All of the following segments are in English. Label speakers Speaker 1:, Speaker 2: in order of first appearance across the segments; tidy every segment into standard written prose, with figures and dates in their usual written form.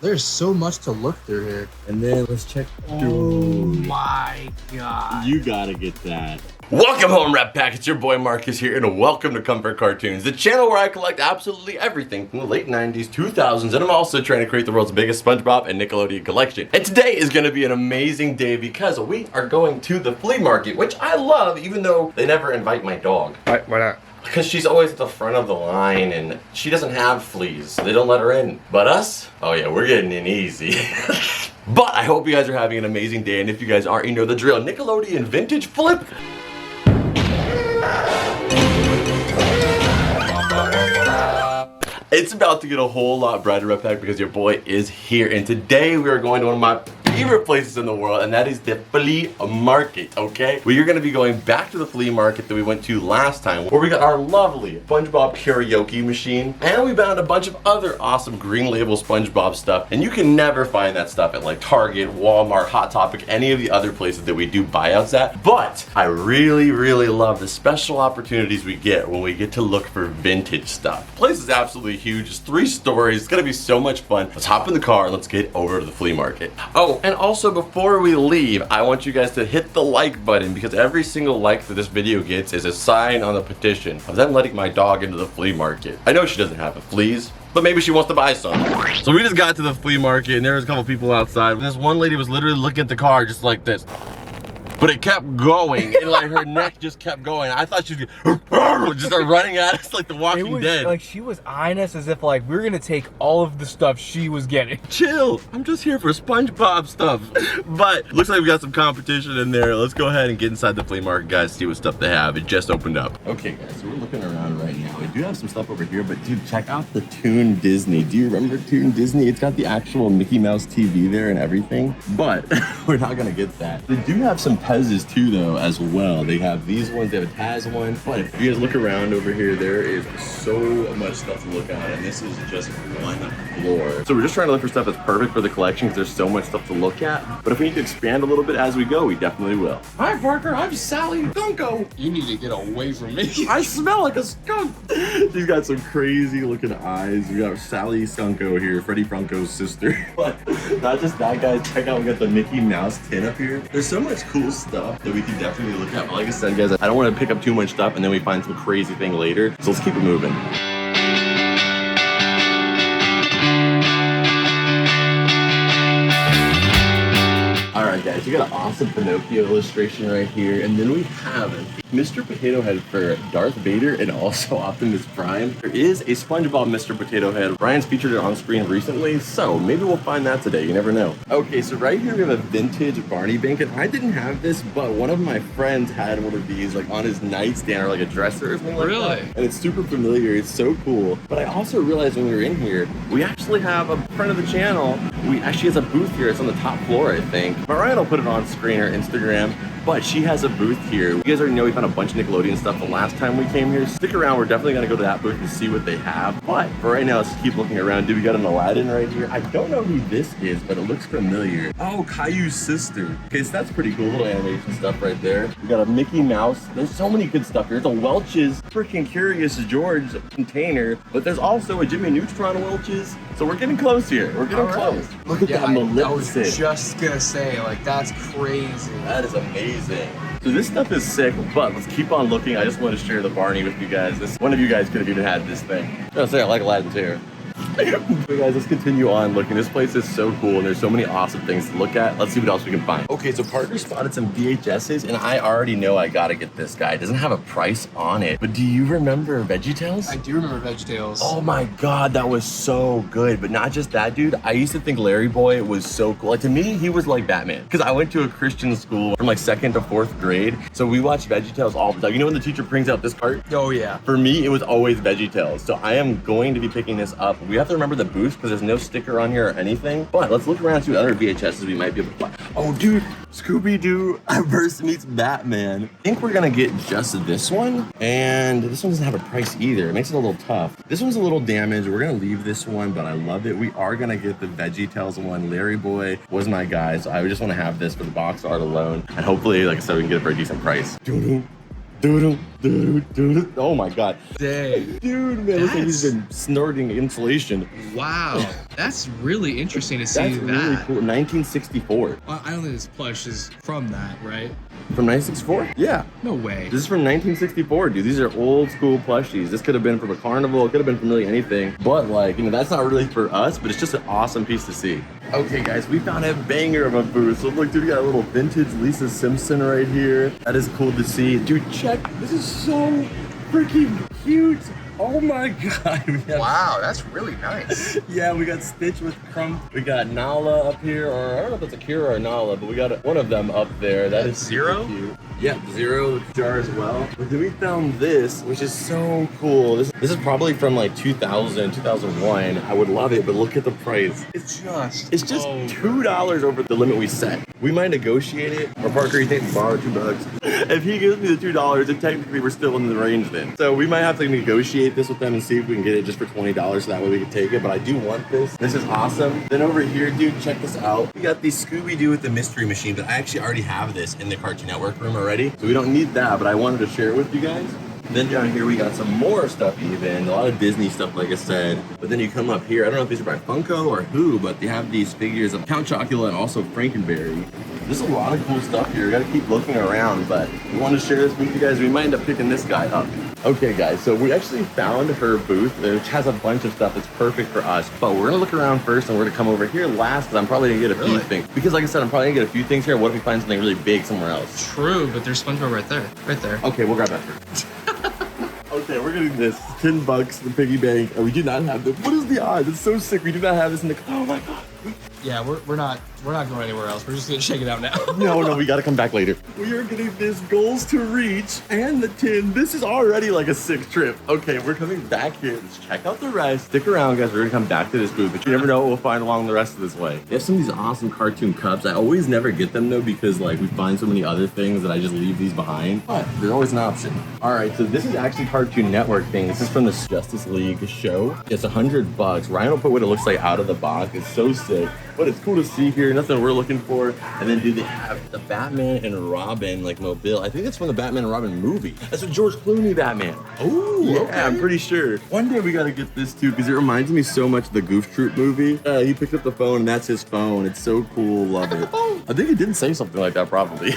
Speaker 1: There's so much to look through here.
Speaker 2: And then let's check.
Speaker 1: Oh my God.
Speaker 2: You gotta get that.
Speaker 3: Welcome home, Rat Pack. It's your boy Marcus here, and welcome to Comfort Cartoons, the channel where I collect absolutely everything from the late 90s, 2000s, and I'm also trying to create the world's biggest SpongeBob and Nickelodeon collection. And today is going to be an amazing day because we are going to the flea market, which I love, even though they never invite my dog.
Speaker 1: Why not?
Speaker 3: Because she's always at the front of the line, and she doesn't have fleas. They don't let her in. But us? Oh yeah, we're getting in easy. But I hope you guys are having an amazing day, and if you guys aren't, you know the drill. Nickelodeon Vintage Flip. It's about to get a whole lot brighter, Rat Pack, because your boy is here, and today we are going to one of my favorite places in the world, and that is the flea market, okay? We are going to be going back to the flea market that we went to last time, where we got our lovely SpongeBob karaoke machine, and we found a bunch of other awesome green label SpongeBob stuff, and you can never find that stuff at like Target, Walmart, Hot Topic, any of the other places that we do buyouts at. But I really, really love the special opportunities we get when we get to look for vintage stuff. The place is absolutely huge. It's 3 stories. It's gonna be so much fun. Let's hop in the car and let's get over to the flea market. Oh, and also before we leave, I want you guys to hit the like button, because every single like that this video gets is a sign on the petition of them letting my dog into the flea market. I know she doesn't have a fleas, but maybe she wants to buy some. So we just got to the flea market and there was a couple people outside. And this one lady was literally looking at the car just like this. But it kept going, and like her neck just kept going. I thought she was just start running at us like the Walking Dead.
Speaker 1: Like she was eyeing us as if like we were gonna take all of the stuff she was getting.
Speaker 3: Chill, I'm just here for SpongeBob stuff. But looks like we got some competition in there. Let's go ahead and get inside the flea market, guys, see what stuff they have. It just opened up. Okay, guys, so we're looking around right now. We do have some stuff over here, but dude, check out the Toon Disney. Do you remember Toon Disney? It's got the actual Mickey Mouse TV there and everything, but we're not gonna get that. They do have some Pez's too, though, as well. They have these ones, they have a Taz one, but if you guys look around over here, there is so much stuff to look at, and this is just one floor. So we're just trying to look for stuff that's perfect for the collection, because there's so much stuff to look at. But if we need to expand a little bit as we go, we definitely will. Hi, Parker, I'm Sally Dunko.
Speaker 1: You need to get away from me.
Speaker 3: I smell like a skunk. She's got some crazy looking eyes. We got Sally Skunko here, Freddie Franco's sister. But not just that, guys. Check out, we got the Mickey Mouse tin up here. There's so much cool stuff that we can definitely look at. But like I said, guys, I don't want to pick up too much stuff and then we find some crazy thing later. So let's keep it moving. Alright guys, we got an awesome Pinocchio illustration right here, and then we have Mr. Potato Head for Darth Vader and also Optimus Prime. There is a SpongeBob Mr. Potato Head. Ryan's featured it on screen recently, so maybe we'll find that today, you never know. Okay, so right here we have a vintage Barney Bank, and I didn't have this, but one of my friends had one of these like on his nightstand or like a dresser or something like that. And it's super familiar, it's so cool. But I also realized when we were in here, we actually have a friend of the channel. We actually has a booth here. It's on the top floor, I think. But Ryan will put it on screen or Instagram. But she has a booth here. You guys already know we found a bunch of Nickelodeon stuff the last time we came here. Stick around, we're definitely gonna go to that booth and see what they have. But for right now, let's keep looking around. Dude, we got an Aladdin right here. I don't know who this is, but it looks familiar. Oh, Caillou's sister. Okay, so that's pretty cool. Little animation stuff right there. We got a Mickey Mouse. There's so many good stuff here. There's a Welch's freaking Curious George container, but there's also a Jimmy Neutron Welch's. So we're getting close here. We're getting close. Look at that Maleficent.
Speaker 1: I was just gonna say, like, that's crazy.
Speaker 3: That is amazing. So this stuff is sick, but let's keep on looking. I just want to share the Barney with you guys. One of you guys could have even had this thing. I'll say I like Aladdin too. So guys, let's continue on looking. This place is so cool and there's so many awesome things to look at. Let's see what else we can find. Okay, so Parker spotted some VHSs and I already know I gotta get this guy. It doesn't have a price on it, but do you remember VeggieTales?
Speaker 1: I do remember VeggieTales.
Speaker 3: Oh my God, that was so good. But not just that, dude. I used to think Larry Boy was so cool. Like to me, he was like Batman. Because I went to a Christian school from like 2nd to 4th grade. So we watched VeggieTales all the time. You know when the teacher brings out this cart?
Speaker 1: Oh yeah.
Speaker 3: For me, it was always VeggieTales. So I am going to be picking this up. We have to remember the booth because there's no sticker on here or anything. But let's look around and see what other VHSs we might be able to find. Oh, dude, Scooby-Doo versus meets Batman. I think we're gonna get just this one. And this one doesn't have a price either. It makes it a little tough. This one's a little damaged. We're gonna leave this one, but I love it. We are gonna get the VeggieTales one. Larry Boy was my guy, so I just wanna have this for the box art alone. And hopefully, like I said, we can get it for a decent price. Doo-doo, doo-doo. Dude, oh my god.
Speaker 4: Dang.
Speaker 3: Dude, man, looks like he's been snorting insulation.
Speaker 4: Wow. That's really interesting to see
Speaker 3: That's
Speaker 4: that.
Speaker 3: really cool. 1964.
Speaker 4: Well, I don't think this plush is from that, right?
Speaker 3: From 1964? Yeah.
Speaker 4: No way.
Speaker 3: This is from 1964, dude. These are old school plushies. This could have been from a carnival. It could have been from really anything. But like, you know, that's not really for us, but it's just an awesome piece to see. Okay, guys, we found a banger of a booth. So look, dude, we got a little vintage Lisa Simpson right here. That is cool to see. Dude, check. This is so freaking cute. Oh my god. We have-
Speaker 4: Wow, that's really nice.
Speaker 3: Yeah, we got Stitch with Crump. We got Nala up here, or I don't know if it's Akira or Nala, but we got one of them up there. That is
Speaker 4: Zero?
Speaker 3: super cute. Yeah, Zero jar as well. But then we found this, which is so cool. This is probably from like 2000, 2001. I would love it, but look at the price. It's just $2 over the limit we set. We might negotiate it. Or Parker, you think we borrow $2? If he gives me the $2, then technically we're still in the range then. So we might have to negotiate this with them and see if we can get it just for $20 so that way we can take it. But I do want this. This is awesome. Then over here, dude, check this out. We got the Scooby-Doo with the Mystery Machine, but I actually already have this in the Cartoon Network room already. So we don't need that, but I wanted to share it with you guys. Then down here we got some more stuff even, a lot of Disney stuff like I said. But then you come up here, I don't know if these are by Funko or who, but they have these figures of Count Chocula and also Frankenberry. There's a lot of cool stuff here, we gotta keep looking around, but we want to share this with you guys. We might end up picking this guy up. Okay guys, so we actually found her booth, which has a bunch of stuff that's perfect for us, but we're gonna look around first and we're gonna come over here last because I'm probably gonna get a few things. Because like I said, I'm probably gonna get a few things here. What if we find something really big somewhere else?
Speaker 4: True, but there's SpongeBob right there. Right there.
Speaker 3: Okay, we'll grab that first. Okay, we're getting this. $10, the piggy bank, and we do not have this. What is the odds? It's so sick. We do not have this in the. Oh my god.
Speaker 4: Yeah, we're not going anywhere else. We're just gonna check it out now.
Speaker 3: No, we gotta come back later. We are getting this goals to reach and the tin. This is already like a sick trip. Okay, we're coming back here. Let's check out the rest. Stick around, guys. We're gonna come back to this booth, but you never know what we'll find along the rest of this way. They have some of these awesome cartoon cups. I always never get them though because like we find so many other things that I just leave these behind. But there's always an option. All right, so this is actually Cartoon Network thing. This is from the Justice League show. It's $100. Ryan will put what it looks like out of the box. It's so sick. But it's cool to see here, nothing we're looking for. And then do they have the Batman and Robin like mobile? I think it's from the Batman and Robin movie. That's a George Clooney Batman. Oh, yeah, okay. I'm pretty sure. One day we gotta get this too because it reminds me so much of the Goof Troop movie. He picked up the phone and that's his phone. It's so cool, love it. I think he didn't say something like that probably.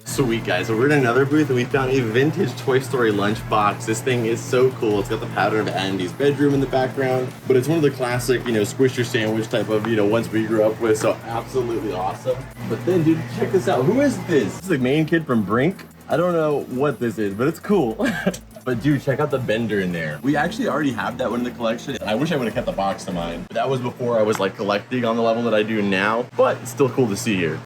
Speaker 3: Sweet guys, so we're in another booth and we found a vintage Toy Story lunchbox. This thing is so cool. It's got the pattern of Andy's bedroom in the background, but it's one of the classic, you know, squish your sandwich type of, you know, ones we grew up with. So absolutely awesome. But then, dude, check this out. Who is this? This is the main kid from Brink. I don't know what this is, but it's cool. But dude, check out the Bender in there. We actually already have that one in the collection. I wish I would have kept the box to mine. But that was before I was like collecting on the level that I do now, but it's still cool to see here.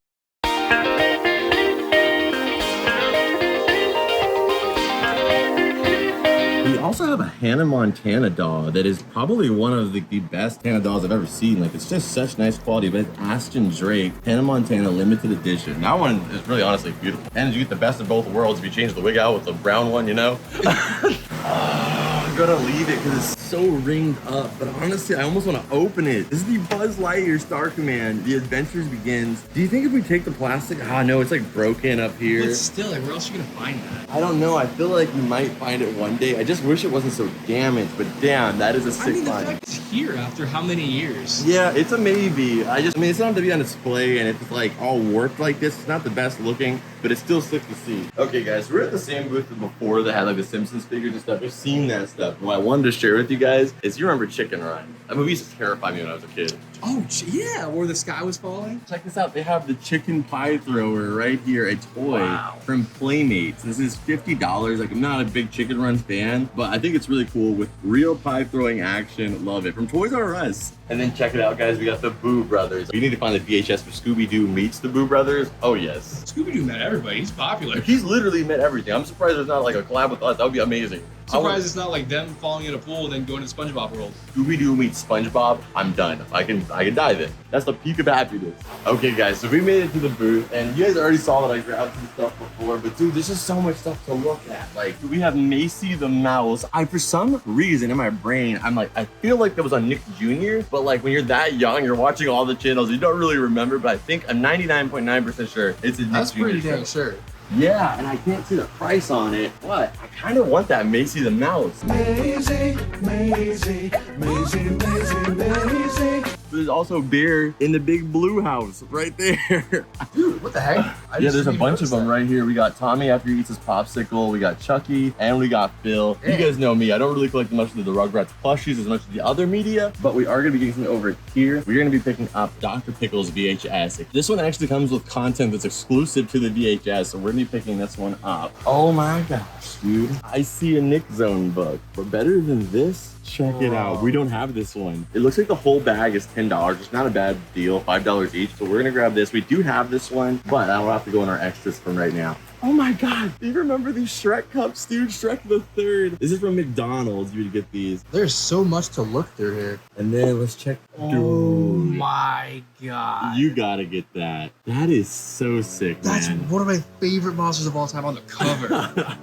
Speaker 3: We also have a Hannah Montana doll that is probably one of the best Hannah dolls I've ever seen. Like, it's just such nice quality, but it's Ashton Drake, Hannah Montana limited edition. That one is really honestly beautiful. And you get the best of both worlds if you change the wig out with the brown one, you know? I'm gonna leave it because it's so ringed up, but honestly, I almost want to open it. This is the Buzz Lightyear Star Command. The Adventures begins. Do you think if we take the plastic? Ah, no, it's like broken up here.
Speaker 4: But still, like, where else are you gonna find that?
Speaker 3: I don't know. I feel like we might find it one day. I just wish it wasn't so damaged, but damn, that is a sick
Speaker 4: I mean, the
Speaker 3: find.
Speaker 4: fact it's here after how many years?
Speaker 3: Yeah, it's a maybe. I mean, it's not to be on display, and if it's like all warped like this, it's not the best looking, but it's still sick to see. Okay, guys, we're at the same booth as before that had like the Simpsons figures and stuff. We've seen that stuff. What I wanted to share with you guys is you remember Chicken Run. That movie used to terrify me when I was a kid.
Speaker 4: Oh, yeah, where the sky was falling?
Speaker 3: Check this out. They have the chicken pie thrower right here, a toy from Playmates. This is $50. Like, I'm not a big Chicken Run fan, but I think it's really cool with real pie throwing action. Love it. From Toys R Us. And then check it out, guys. We got the Boo Brothers. You need to find the VHS for Scooby-Doo meets the Boo Brothers. Oh, yes.
Speaker 4: Scooby-Doo met everybody. He's popular.
Speaker 3: He's literally met everything. I'm surprised there's not like a collab with us. That would be amazing.
Speaker 4: Surprised it's not like them falling in a pool and then going to SpongeBob World.
Speaker 3: Scooby-Doo meets SpongeBob. I'm done. I can dive in. That's the peak of happiness. Okay, guys, so we made it to the booth, and you guys already saw that I grabbed some stuff before, but dude, there's just so much stuff to look at. Like, we have Macy the Mouse. For some reason in my brain, I'm like, I feel like that was on Nick Jr., but like when you're that young, you're watching all the channels, you don't really remember, but I think I'm 99.9% sure it's a Nick Jr.
Speaker 4: That's pretty
Speaker 3: show.
Speaker 4: dang sure.
Speaker 3: Yeah, and I can't see the price on it, but I kind of want that Macy the Mouse. Maisie, Maisie, Maisie, Maisie, Maisie. There's also beer in the big blue house right there.
Speaker 4: Dude, what the heck?
Speaker 3: Yeah, there's a bunch of them right here. We got Tommy after he eats his popsicle. We got Chucky, and we got Phil. You guys know me. I don't really collect much of the Rugrats plushies as much as the other media, but we are going to be getting something over here. We're going to be picking up Dr. Pickle's VHS. This one actually comes with content that's exclusive to the VHS, so we're going to be picking this one up. Oh my gosh, dude. I see a Nick Zone book, but better than this? Check it out. We don't have this one. It looks like the whole bag is $10. It's not a bad deal, $5 each. So we're gonna grab this. We do have this one, but I'll have to go in our extras from right now. Oh my God, do you remember these Shrek cups, dude? Shrek the Third. This is from McDonald's. You would get these.
Speaker 4: There's so much to look through here.
Speaker 3: And then let's check.
Speaker 4: Oh
Speaker 3: Dude,
Speaker 4: my God.
Speaker 3: you gotta get that. That is so sick,
Speaker 4: That's
Speaker 3: man.
Speaker 4: one of my favorite monsters of all time on the cover.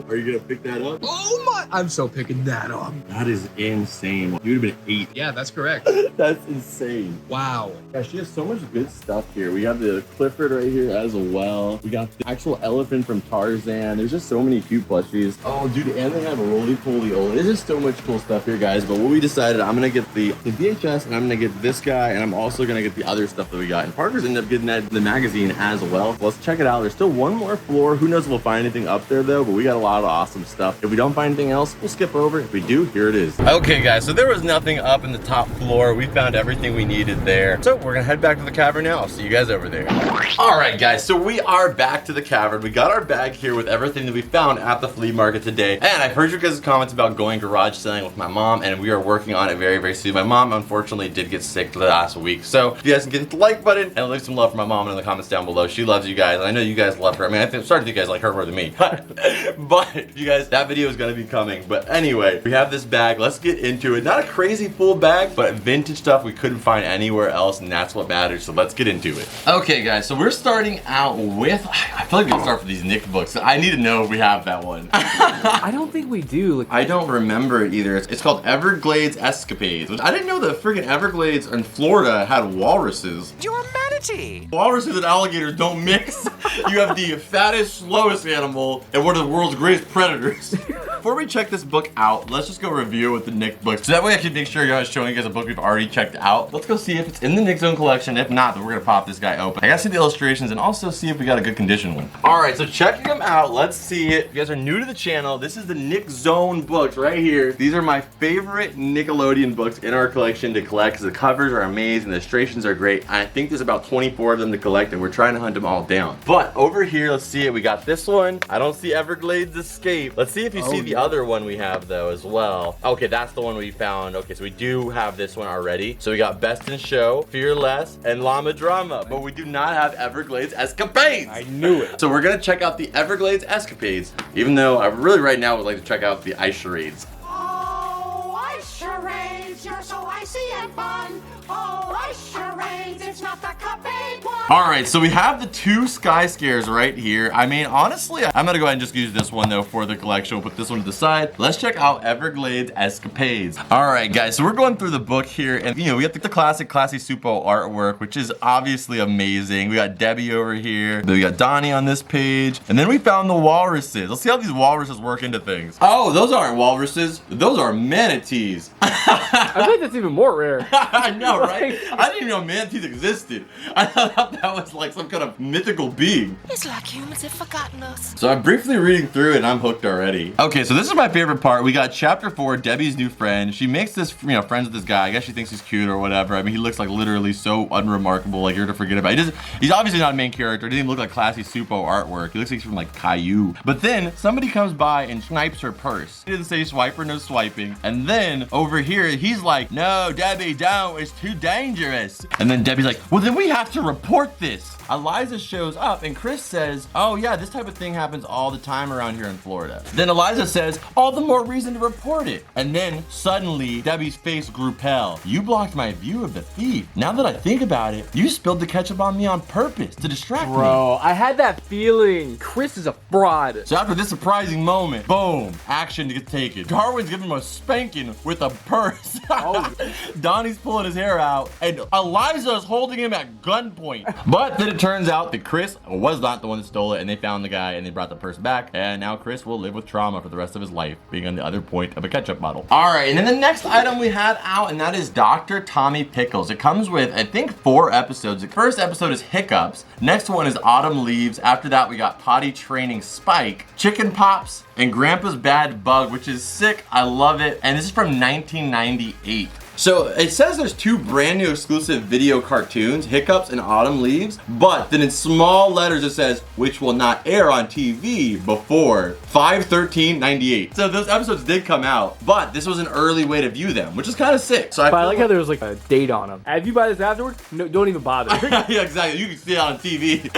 Speaker 3: Are you gonna pick that up?
Speaker 4: Oh my, I'm so picking that up.
Speaker 3: That is insane. You would have been 8.
Speaker 4: Yeah, that's correct.
Speaker 3: That's insane.
Speaker 4: Wow.
Speaker 3: Yeah, she has so much good stuff here. We have the Clifford right here as well. We got the actual elephant from Tarzan. There's just so many cute plushies. Oh, dude, and they have a roly-poly-oly. There's just so much cool stuff here, guys. But what we decided, I'm gonna get the VHS, and I'm gonna get this guy, and I'm also gonna get the other stuff that we got. And Parker's ended up getting that the magazine as well. Let's check it out. There's still one more floor. Who knows if we'll find anything up there though, but we got a lot of awesome stuff. If we don't find anything else, we'll skip over. If we do, here it is. Okay, guys, so there was nothing up in the top floor. We found everything we needed there. So we're gonna head back to the cavern now. I'll see you guys over there. All right, guys, so we are back to the cavern. We got our bag here with everything that we found at the flea market today. And I've heard you guys' comments about going garage selling with my mom, and we are working on it very, very soon. My mom, unfortunately, did get sick last week. So if you guys can get the like button and leave some love for my mom in the comments down below. She loves you guys. I know you guys love her. I mean, I'm starting to think you guys like her more than me. But you guys, that video is going to be coming. But anyway, we have this bag. Let's get into it. Not a crazy full bag, but vintage stuff we couldn't find anywhere else, and that's what matters. So let's get into it. Okay, guys, so we're starting out with, I feel like we can start with these Nick books. I need to know if we have that one.
Speaker 1: I don't think we do. Like,
Speaker 3: I don't remember it either. It's called Everglades Escapades, which I didn't know the friggin' Everglades in Florida had walruses.
Speaker 5: You're a manatee.
Speaker 3: Walruses and alligators don't mix. You have the fattest, slowest animal and one of the world's greatest predators. Before we check this book out, let's just go review it with the Nick books. So that way I can make sure you're not showing you guys a book we've already checked out. Let's go see if it's in the Nick Zone collection. If not, then we're gonna pop this guy open. I gotta see the illustrations and also see if we got a good condition one. All right, so checking them out, let's see it. If you guys are new to the channel, this is the Nick Zone books right here. These are my favorite Nickelodeon books in our collection to collect because the covers are amazing, the illustrations are great. I think there's about 24 of them to collect and we're trying to hunt them all down. But over here, let's see it. We got this one. I don't see Everglades Escape. Let's see if you see the other one we have though as well. Okay, that's the one we found. Okay, so we do have this one already. So we got Best in Show, Fearless, and Llama Drama, but we do not have Everglades Escapades.
Speaker 1: I knew it.
Speaker 3: So we're gonna check out the Everglades Escapades, even though I really right now would like to check out the Ice Charades.
Speaker 5: Oh, ice charades, you're so icy and fun. Oh, ice charades, it's not the cupcake one.
Speaker 3: All right, so we have the 2 Sky Scares right here. I mean, honestly, I'm gonna go ahead and just use this one though for the collection. We'll put this one to the side. Let's check out Everglades Escapades. All right, guys, so we're going through the book here, and you know, we got the classic Classy Supo artwork, which is obviously amazing. We got Debbie over here. Then we got Donnie on this page, and then we found the walruses. Let's see how these walruses work into things. Oh, those aren't walruses. Those are manatees.
Speaker 1: I think that's even more rare.
Speaker 3: I know, right? I didn't even know manatees existed. I thought that was like some kind of mythical being.
Speaker 5: It's like humans have forgotten us.
Speaker 3: So I'm briefly reading through it and I'm hooked already. Okay, so this is my favorite part. We got chapter 4, Debbie's new friend. She makes this, friends with this guy. I guess she thinks he's cute or whatever. I mean, he looks like literally so unremarkable, like you're to forget about. He's obviously not a main character. He doesn't even look like Classy Supo artwork. He looks like he's from like Caillou. But then somebody comes by and snipes her purse. He didn't say swipe or no swiping. And then over here, he's like, no, Debbie, don't. It's too dangerous. And then Debbie's like, well, then we have to report this. Eliza shows up and Chris says, oh yeah, this type of thing happens all the time around here in Florida. Then Eliza says, all the more reason to report it. And then suddenly Debbie's face grew pale. You blocked my view of the thief. Now that I think about it, you spilled the ketchup on me on purpose to distract me.
Speaker 1: Bro, I had that feeling. Chris is a fraud.
Speaker 3: So after this surprising moment, boom, action gets taken. Darwin's giving him a spanking with a purse. Donnie's pulling his hair out and Eliza's holding him at gunpoint. But then it it turns out that Chris was not the one that stole it, and they found the guy and they brought the purse back, and now Chris will live with trauma for the rest of his life, being on the other point of a ketchup bottle. All right, and then the next item we had out, and that is Dr. Tommy Pickles. It comes with, I think, 4 episodes. The first episode is Hiccups. Next one is Autumn Leaves. After that, we got Potty Training Spike, Chicken Pops, and Grandpa's Bad Bug, which is sick. I love it. And this is from 1998. So it says there's 2 brand new exclusive video cartoons, Hiccups and Autumn Leaves, but then in small letters it says, which will not air on TV before 5/13/98. So those episodes did come out, but this was an early way to view them, which is kind of sick. So
Speaker 1: But I like how there was like a date on them. If you buy this afterwards, no, don't even bother.
Speaker 3: Yeah, exactly. You can see it on TV.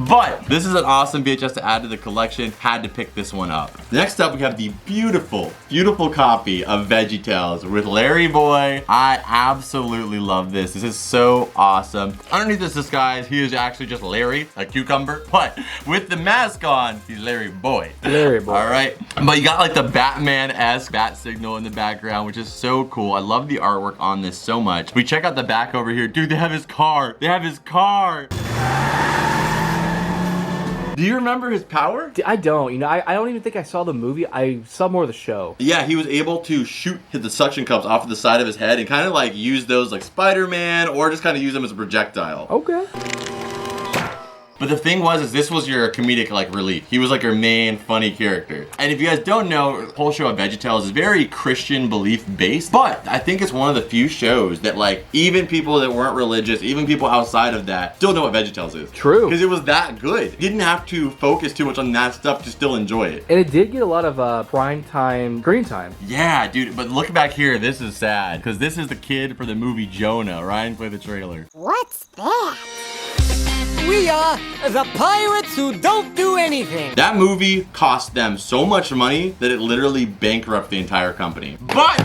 Speaker 3: But this is an awesome VHS to add to the collection. Had to pick this one up. Next up, we have the beautiful, beautiful copy of VeggieTales with Larry Boy. I absolutely love this. This is so awesome. Underneath this disguise, he is actually just Larry, a cucumber. But with the mask on, he's Larry Boy.
Speaker 1: Larry Boy.
Speaker 3: All right. But you got like the Batman-esque bat signal in the background, which is so cool. I love the artwork on this so much. We check out the back over here. Dude, they have his car. They have his car. Do you remember his power?
Speaker 1: I don't. You know, I don't even think I saw the movie. I saw more of the show.
Speaker 3: Yeah, he was able to shoot the suction cups off of the side of his head and kind of like use those like Spider-Man, or just kind of use them as a projectile.
Speaker 1: Okay.
Speaker 3: But the thing was, is this was your comedic like relief. He was like your main funny character. And if you guys don't know, the whole show of VeggieTales is very Christian belief based. But I think it's one of the few shows that like even people that weren't religious, even people outside of that, still know what VeggieTales is.
Speaker 1: True.
Speaker 3: Because it was that good. You didn't have to focus too much on that stuff to still enjoy it.
Speaker 1: And it did get a lot of prime time screen time.
Speaker 3: Yeah, dude. But look back here. This is sad because this is the kid for the movie Jonah. Ryan played the trailer.
Speaker 5: What's that?
Speaker 6: We are the pirates who don't do anything.
Speaker 3: That movie cost them so much money that it literally bankrupted the entire company. But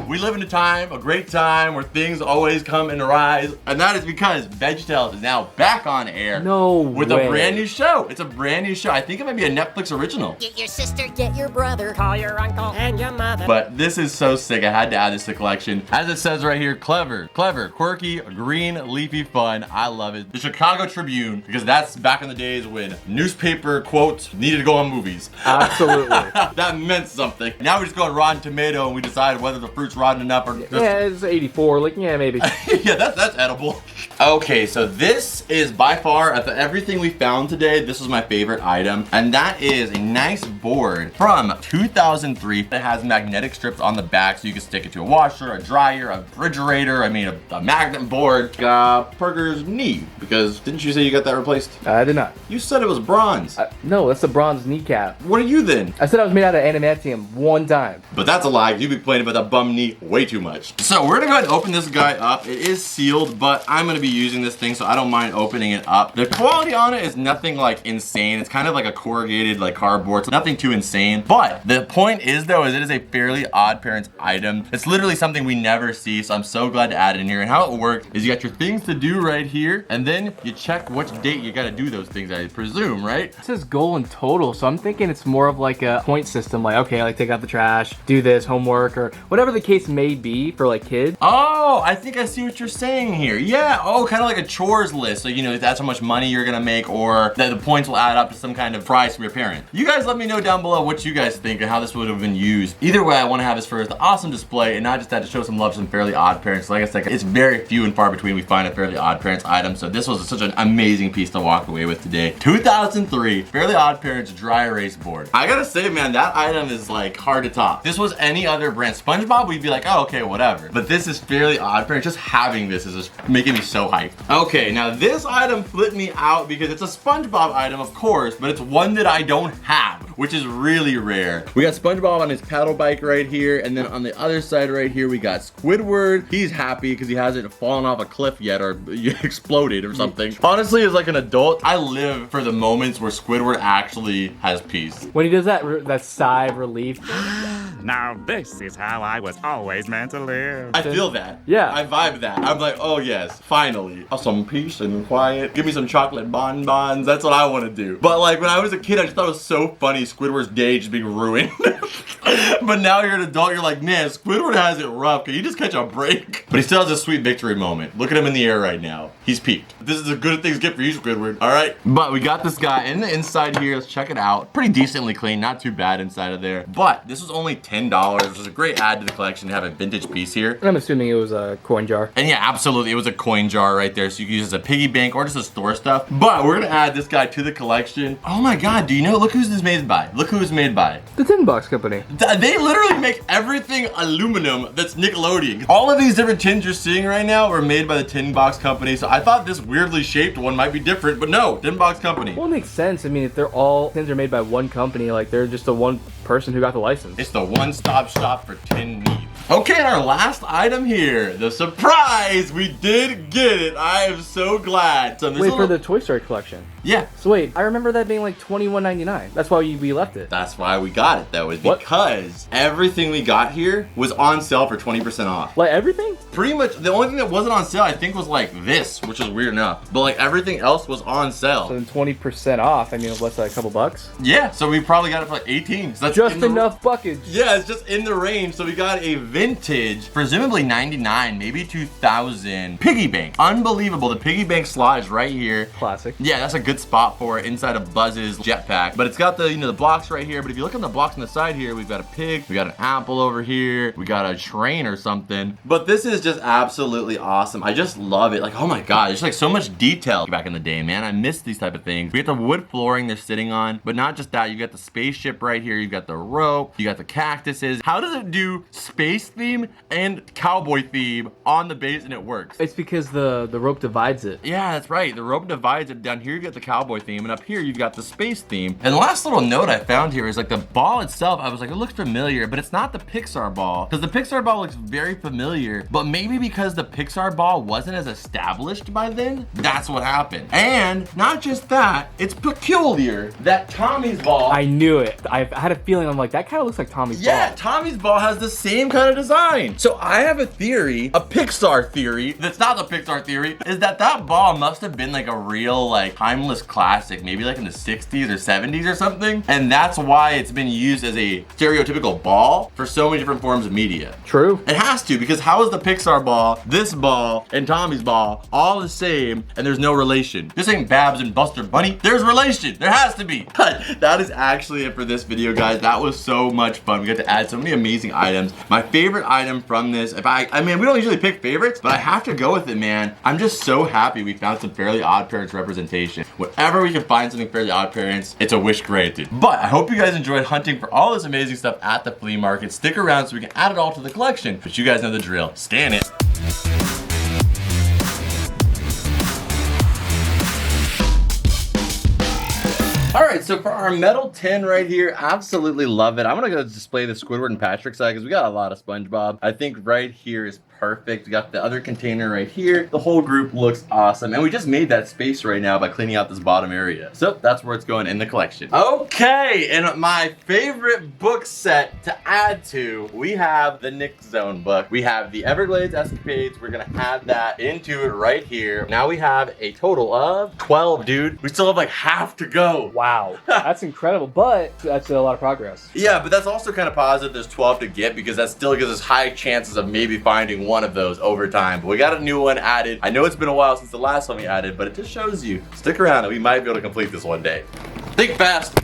Speaker 3: we live in a great time where things always come and rise, and that is because VeggieTales is now back on air.
Speaker 1: No
Speaker 3: with
Speaker 1: way.
Speaker 3: a brand new show. It's a brand new show. I think it might be a Netflix original.
Speaker 6: Get your sister, get your brother, call your uncle and your mother.
Speaker 3: But this is so sick. I had to add this to the collection. As it says right here, clever, quirky, green, leafy fun. I love it. The Chicago Tribune, because that's back in the days when newspaper quotes needed to go on movies.
Speaker 1: Absolutely.
Speaker 3: That meant something. Now we just go on Rotten Tomato and we decide whether the fruit's rotten enough or just...
Speaker 1: Yeah, it's 84. Like, yeah, maybe.
Speaker 3: Yeah, that's edible. Okay, so this is by far, of everything we found today, this is my favorite item. And that is a nice board from 2003 that has magnetic strips on the back so you can stick it to a washer, a dryer, a refrigerator, a magnet board. Parker's knee, because didn't you say you got that replaced?
Speaker 1: I did not.
Speaker 3: You said it was bronze.
Speaker 1: No, that's the bronze kneecap.
Speaker 3: What are you then?
Speaker 1: I said I was made out of adamantium one time.
Speaker 3: But that's a lie. You've been playing with that bum knee way too much. So we're gonna go ahead and open this guy up. It is sealed, but I'm gonna be using this thing, so I don't mind opening it up. The quality on it is nothing like insane. It's kind of like a corrugated like cardboard, so nothing too insane. But the point is though, is it is a Fairly Odd Parents item. It's literally something we never see, so I'm so glad to add it in here. And how it works is you got your things to do right here, and then you check which date you gotta do those things, I presume, right?
Speaker 1: It says goal in total, so I'm thinking it's more of like a point system, like, okay, like take out the trash, do this, homework, or whatever the case may be for like kids.
Speaker 3: Oh, I think I see what you're saying here. Yeah, oh, kind of like a chores list. So, you know, that's how much money you're gonna make, or that the points will add up to some kind of prize from your parent. You guys let me know down below what you guys think and how this would have been used. Either way, I wanna have this for the awesome display and not just that to show some love to some Fairly Odd Parents. Like I said, it's very few and far between we find a Fairly Odd Parents item, so this was such an amazing piece to walk away with today. 2003 Fairly Odd Parents dry erase board. I gotta say, man, that item is like hard to top. If this was any other brand, SpongeBob, we'd be like, oh, okay, whatever. But this is Fairly Odd Parents. Just having this is just making me so hyped. Okay, now this item flipped me out because it's a SpongeBob item, of course, but it's one that I don't have, which is really rare. We got SpongeBob on his paddle bike right here, and then on the other side right here, we got Squidward. He's happy because he hasn't fallen off a cliff yet or exploded or something. Honestly, as like an adult, I live for the moments where Squidward actually has peace.
Speaker 1: When he does that sigh of relief.
Speaker 7: Now this is how I was always meant to live.
Speaker 3: I feel that.
Speaker 1: Yeah.
Speaker 3: I vibe that. I'm like, oh yes, finally. Some peace and quiet. Give me some chocolate bonbons. That's what I want to do. But like when I was a kid, I just thought it was so funny Squidward's day just being ruined. But now you're an adult, you're like, man, Squidward has it rough. Can you just catch a break? But he still has a sweet victory moment. Look at him in the air right now. He's peaked. This is as good a things get for you, Squidward. All right. But we got this guy in the inside here. Let's check it out. Pretty decently clean. Not too bad inside of there. But this was only $10, which is a great add to the collection to have a vintage piece here.
Speaker 1: I'm assuming it was a coin jar.
Speaker 3: And yeah, absolutely. It was a coin jar right there. So you can use it as a piggy bank or just to store stuff. But we're going to add this guy to the collection. Oh my God. Do you know? Look who's this made by. Look who it's made by.
Speaker 1: The Tin Box Company.
Speaker 3: They literally make everything aluminum that's Nickelodeon. All of these different tins you're seeing right now were made by the Tin Box Company. So I thought this weirdly shaped one might be different, but no, Tin Box Company.
Speaker 1: Well, it makes sense. I mean, if they're all tins are made by one company, like they're just the one person who got the license.
Speaker 3: It's the one-stop shop for tin needs. Okay, and our last item here, the surprise, we did get it. I am so glad. So
Speaker 1: Wait, for the Toy Story collection.
Speaker 3: Yeah.
Speaker 1: So wait, I remember that being like $21.99. That's why we left it.
Speaker 3: That's why we got it though, is
Speaker 1: What?
Speaker 3: because everything we got here was on sale for 20% off.
Speaker 1: Like everything?
Speaker 3: Pretty much, the only thing that wasn't on sale, I think, was like this, which is weird enough. But like everything else was on
Speaker 1: So
Speaker 3: sale.
Speaker 1: then 20% off. I mean, what's that, a couple bucks?
Speaker 3: Yeah, so we probably got it for like 18. So that's
Speaker 1: Just
Speaker 3: in the-
Speaker 1: enough buckets.
Speaker 3: Yeah, it's just in the range. So we got a vintage, presumably 99, maybe 2000 piggy bank. Unbelievable. The piggy bank slot is right here.
Speaker 1: Classic.
Speaker 3: Yeah, that's a good spot for it inside of Buzz's jetpack. But it's got the, the blocks right here. But if you look on the blocks on the side here, we've got a pig, we got an apple over here, we got a train or something. But this is just absolutely awesome. I just love it. Like, oh my God, there's like so much detail back in the day, man. I miss these type of things. We got the wood flooring they're sitting on, but not just that. You got the spaceship right here. You got the rope, you got the cactuses. How does it do space theme and cowboy theme on the base and it works?
Speaker 1: It's because the rope divides it.
Speaker 3: Yeah, that's right. The rope divides it. Down here you got the cowboy theme, and up here you've got the space theme. And the last little note I found here is like the ball itself. I was like, it looks familiar, but it's not the Pixar ball, because the Pixar ball looks very familiar. But maybe because the Pixar ball wasn't as established by then, that's what happened. And not just that, it's peculiar that Tommy's ball.
Speaker 1: I knew it. I had a feeling. I'm like, that kind of looks like Tommy's
Speaker 3: Yeah,
Speaker 1: ball.
Speaker 3: Tommy's ball has the same kind of design. So I have a theory, a Pixar theory, that's not the Pixar theory, is that ball must have been like a real like timeless classic, maybe like in the 60s or 70s or something. And that's why it's been used as a stereotypical ball for so many different forms of media.
Speaker 1: True.
Speaker 3: It has to, because how is the Pixar ball, this ball, and Tommy's ball all the same and there's no relation? This ain't Babs and Buster Bunny. There's relation. There has to be. But that is actually it for this video, guys. That was so much fun. We got to add so many amazing items. My favorite item from this, I mean, we don't usually pick favorites, but I have to go with it, man. I'm just so happy we found some Fairly Odd Parents representation. Whenever we can find something Fairly Odd Parents, it's a wish granted. But I hope you guys enjoyed hunting for all this amazing stuff at the flea market. Stick around so we can add it all to the collection. But you guys know the drill. Scan it. All right, so for our metal tin right here, absolutely love it. I'm gonna go display the Squidward and Patrick side because we got a lot of SpongeBob. I think right here is perfect. We got the other container right here. The whole group looks awesome. And we just made that space right now by cleaning out this bottom area. So that's where it's going in the collection. Okay, and my favorite book set to add to, we have the Nick Zone book. We have the Everglades Escapades. We're gonna add that into it right here. Now we have a total of 12, dude. We still have like half to go.
Speaker 1: Wow. That's incredible, but that's a lot of progress.
Speaker 3: Yeah, but that's also kind of positive there's 12 to get, because that still gives us high chances of maybe finding one of those over time. But we got a new one added. I know it's been a while since the last one we added, but it just shows you. Stick around and we might be able to complete this one day. Think fast.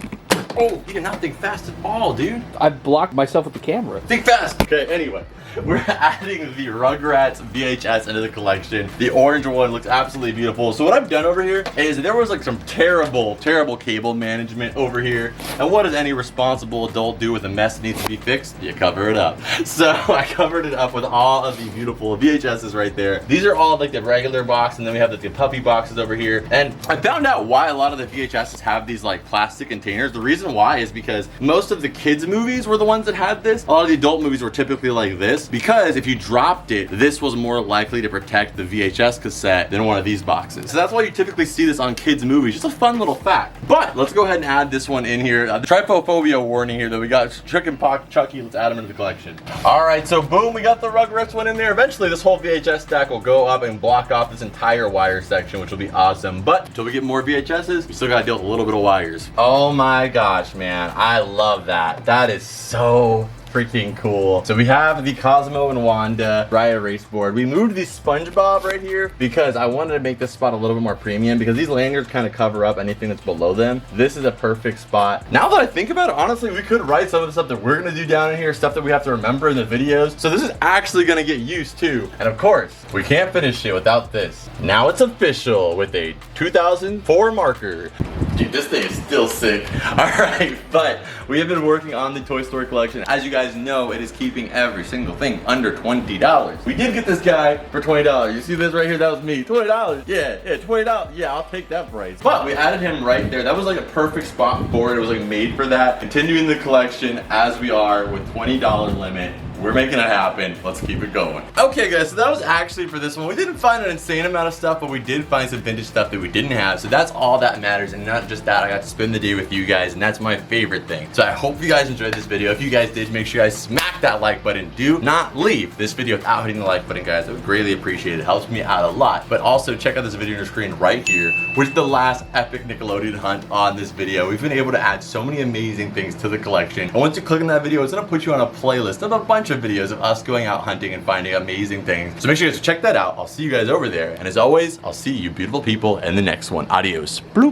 Speaker 3: Oh, you did not think fast at all, dude.
Speaker 1: I blocked myself with the camera.
Speaker 3: Think fast. Okay, anyway. We're adding the Rugrats VHS into the collection. The orange one looks absolutely beautiful. So what I've done over here is there was like some terrible cable management over here. And what does any responsible adult do with a mess that needs to be fixed? You cover it up. So I covered it up with all of the beautiful VHSs right there. These are all like the regular box, and then we have the puppy boxes over here. And I found out why a lot of the VHSs have these like plastic containers. The reason reason why is because most of the kids movies were the ones that had this. A lot of the adult movies were typically like this, because if you dropped it, this was more likely to protect the VHS cassette than one of these boxes. So that's why you typically see this on kids movies. Just a fun little fact. But let's go ahead and add this one in here. The trypophobia warning here that we got Chickenpox Chucky. Let's add them into the collection. All right, so boom, we got the Rugrats one in there. Eventually this whole VHS stack will go up and block off this entire wire section, which will be awesome. But until we get more VHSs, we still gotta deal with a little bit of wires. Oh my gosh, man, I love that. That is so freaking cool. So we have the Cosmo and Wanda dry erase board. We moved the SpongeBob right here because I wanted to make this spot a little bit more premium, because these lanyards kind of cover up anything that's below them. This is a perfect spot. Now that I think about it, honestly, we could write some of the stuff that we're gonna do down in here, stuff that we have to remember in the videos. So this is actually gonna get used to. And of course, we can't finish it without this. Now it's official with a 2004 marker. Dude, this thing is still sick. All right, but we have been working on the Toy Story collection. As you guys know, it is keeping every single thing under $20. We did get this guy for $20. You see this right here? That was me. $20. Yeah, $20. Yeah, I'll take that price. But we added him right there. That was like a perfect spot for it. It was like made for that. Continuing the collection as we are with $20 limit. We're making it happen. Let's keep it going. Okay, guys, so that was actually for this one. We didn't find an insane amount of stuff, but we did find some vintage stuff that we didn't have. So that's all that matters. And not just that, I got to spend the day with you guys, and that's my favorite thing. So I hope you guys enjoyed this video. If you guys did, make sure you guys smack that like button. Do not leave this video without hitting the like button, guys. I would greatly appreciate it. It helps me out a lot. But also check out this video on your screen right here, which is the last epic Nickelodeon hunt on this video. We've been able to add so many amazing things to the collection. And once you click on that video, it's gonna put you on a playlist of a bunch of videos of us going out hunting and finding amazing things. So make sure you guys check that out. I'll see you guys over there. And as always, I'll see you beautiful people in the next one. Adios. Bloop.